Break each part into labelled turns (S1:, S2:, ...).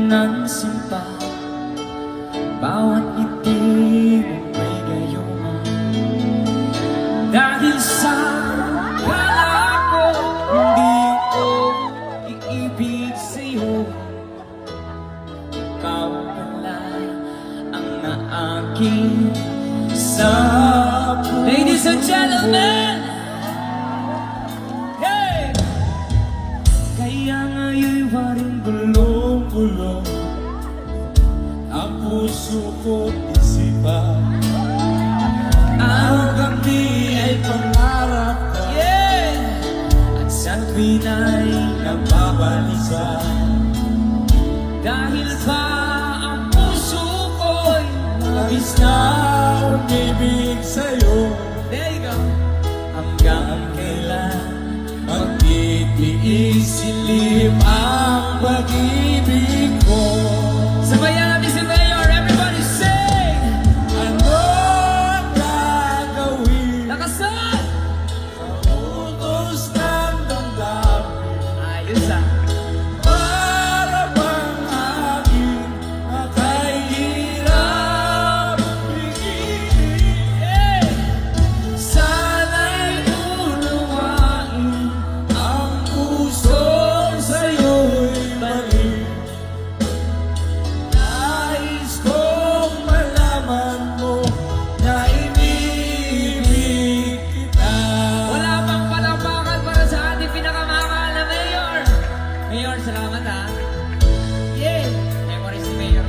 S1: pinansin pa. Bawat ngiti mong may gayuma. Dahil sa kala ko, hindi ko iibig sa'yo. Ikaw pala ang naaking sa puso. Ladies and gentlemen, hey! Kaya ngayon'y waring gulong-gulong ang puso ko't isipan. Ang kami ay pangarap ka, yeah! At sa tuwin ay nababalisan. Dahil ba ang puso ko'y labis na umibig sa'yo. There you go. Hanggang kailan magtitiis silip ang pag-ibig ko. Sabayan natin si Mayor, everybody sing! Ano ang gagawin? Lakasan! Sa utos ng damdamin. Ayos ah. Para bang aking nakahirap pigilin. Yeah! Sana'y unawain ang puso sa'yo'y balik. Nais kong malaman mo na inibig kita. Wala pang palakpakan para sa ating pinakamahal na Mayor. Mayor, salamat ha. Yeah! Memories ni Mayor.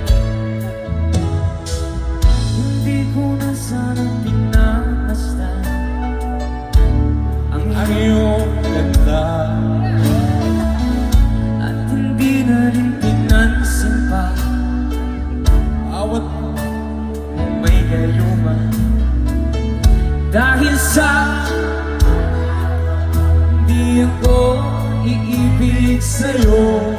S1: Hindi ko na sana pinapastan ang iyong ganda. At hindi na rin pinansin pa bawat may gayuma. Dahil sa hindi ako iibig sa'yo.